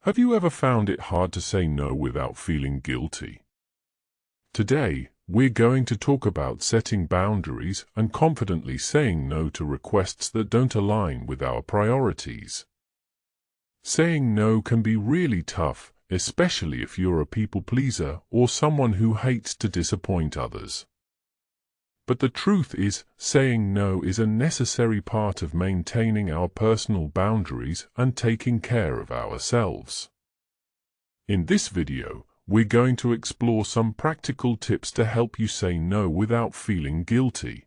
Have you ever found it hard to say no without feeling guilty? Today, we're going to talk about setting boundaries and confidently saying no to requests that don't align with our priorities. Saying no can be really tough, especially if you're a people pleaser or someone who hates to disappoint others. But the truth is, saying no is a necessary part of maintaining our personal boundaries and taking care of ourselves. In this video, we're going to explore some practical tips to help you say no without feeling guilty.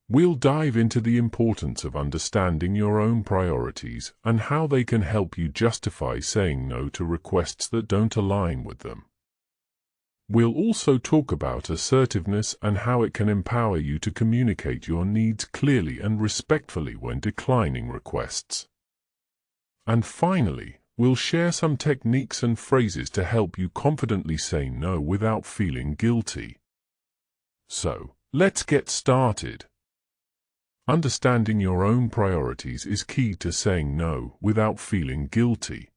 We'll dive into the importance of understanding your own priorities and how they can help you justify saying no to requests that don't align with them. We'll also talk about assertiveness and how it can empower you to communicate your needs clearly and respectfully when declining requests. And finally, we'll share some techniques and phrases to help you confidently say no without feeling guilty. So, let's get started. Understanding your own priorities is key to saying no without feeling guilty.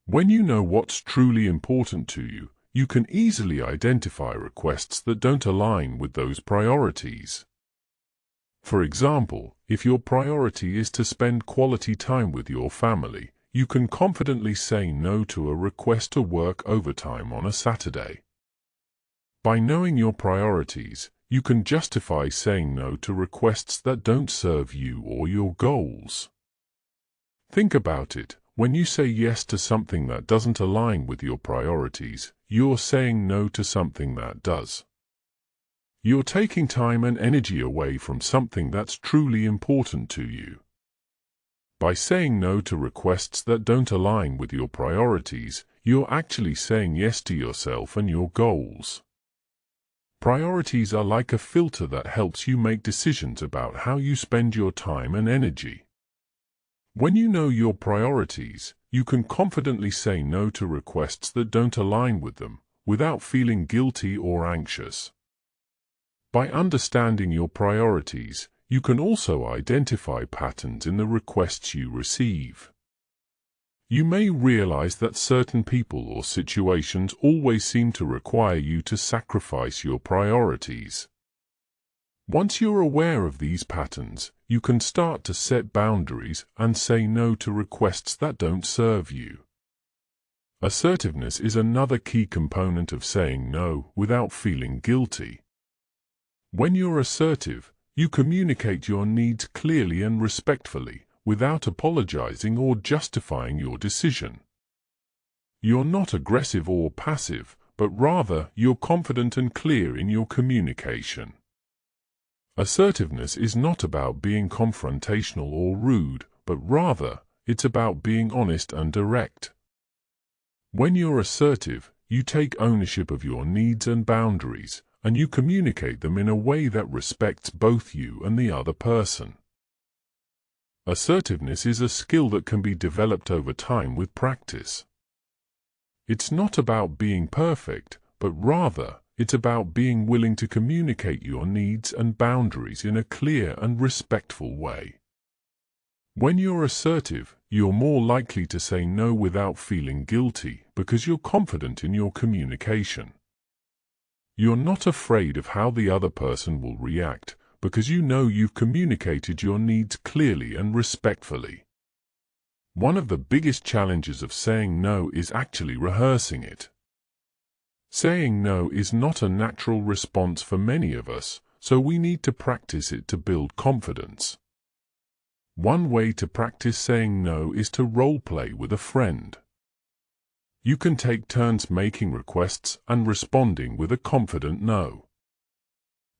When you know what's truly important to you, you can easily identify requests that don't align with those priorities. For example, if your priority is to spend quality time with your family, you can confidently say no to a request to work overtime on a Saturday. By knowing your priorities, you can justify saying no to requests that don't serve you or your goals. Think about it. When you say yes to something that doesn't align with your priorities, you're saying no to something that does. You're taking time and energy away from something that's truly important to you. By saying no to requests that don't align with your priorities, you're actually saying yes to yourself and your goals. Priorities are like a filter that helps you make decisions about how you spend your time and energy. When you know your priorities, you can confidently say no to requests that don't align with them, without feeling guilty or anxious. By understanding your priorities, you can also identify patterns in the requests you receive. You may realize that certain people or situations always seem to require you to sacrifice your priorities. Once you're aware of these patterns, you can start to set boundaries and say no to requests that don't serve you. Assertiveness is another key component of saying no without feeling guilty. When you're assertive, you communicate your needs clearly and respectfully, without apologizing or justifying your decision. You're not aggressive or passive, but rather you're confident and clear in your communication. Assertiveness is not about being confrontational or rude, but rather, it's about being honest and direct. When you're assertive, you take ownership of your needs and boundaries, and you communicate them in a way that respects both you and the other person. Assertiveness is a skill that can be developed over time with practice. It's not about being perfect, but rather, it's about being willing to communicate your needs and boundaries in a clear and respectful way. When you're assertive, you're more likely to say no without feeling guilty because you're confident in your communication. You're not afraid of how the other person will react because you know you've communicated your needs clearly and respectfully. One of the biggest challenges of saying no is actually rehearsing it. Saying no is not a natural response for many of us, so we need to practice it to build confidence. One way to practice saying no is to role-play with a friend. You can take turns making requests and responding with a confident no.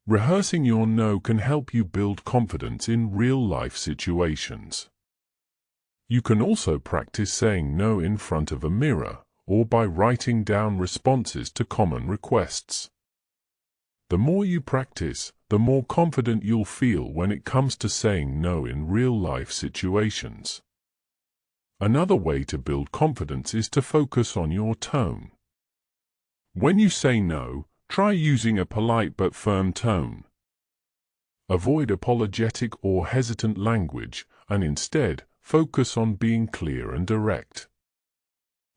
Rehearsing your no can help you build confidence in real-life situations. You can also practice saying no in front of a mirror, or by writing down responses to common requests. The more you practice, the more confident you'll feel when it comes to saying no in real-life situations. Another way to build confidence is to focus on your tone. When you say no, try using a polite but firm tone. Avoid apologetic or hesitant language, and instead, focus on being clear and direct.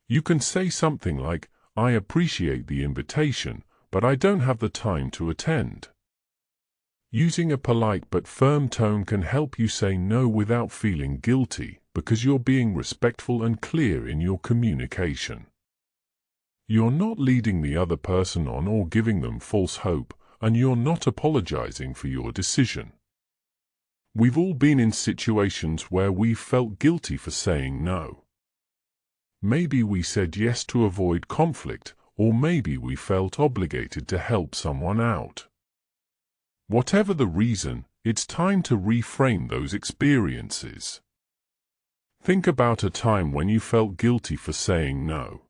You can say something like, "I appreciate the invitation, but I don't have the time to attend." Using a polite but firm tone can help you say no without feeling guilty, because you're being respectful and clear in your communication. You're not leading the other person on or giving them false hope, and you're not apologizing for your decision. We've all been in situations where we felt guilty for saying no. Maybe we said yes to avoid conflict, or maybe we felt obligated to help someone out. Whatever the reason, it's time to reframe those experiences. Think about a time when you felt guilty for saying no.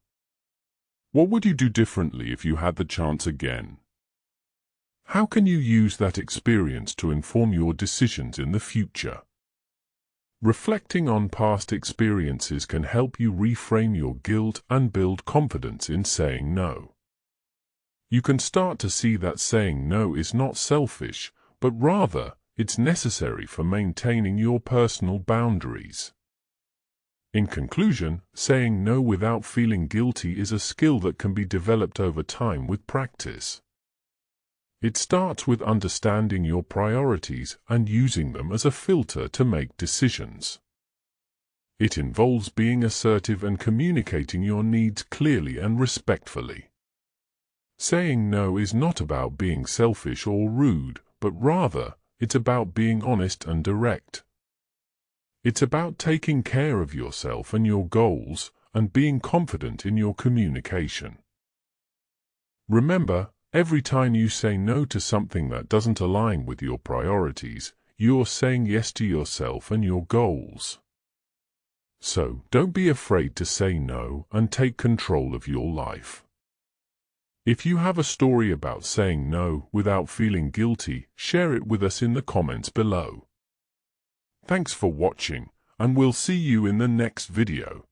What would you do differently if you had the chance again? How can you use that experience to inform your decisions in the future? Reflecting on past experiences can help you reframe your guilt and build confidence in saying no. You can start to see that saying no is not selfish, but rather, it's necessary for maintaining your personal boundaries. In conclusion, saying no without feeling guilty is a skill that can be developed over time with practice. It starts with understanding your priorities and using them as a filter to make decisions. It involves being assertive and communicating your needs clearly and respectfully. Saying no is not about being selfish or rude, but rather, it's about being honest and direct. It's about taking care of yourself and your goals, and being confident in your communication. Remember, every time you say no to something that doesn't align with your priorities, you're saying yes to yourself and your goals. So, don't be afraid to say no and take control of your life. If you have a story about saying no without feeling guilty, share it with us in the comments below. Thanks for watching, and we'll see you in the next video.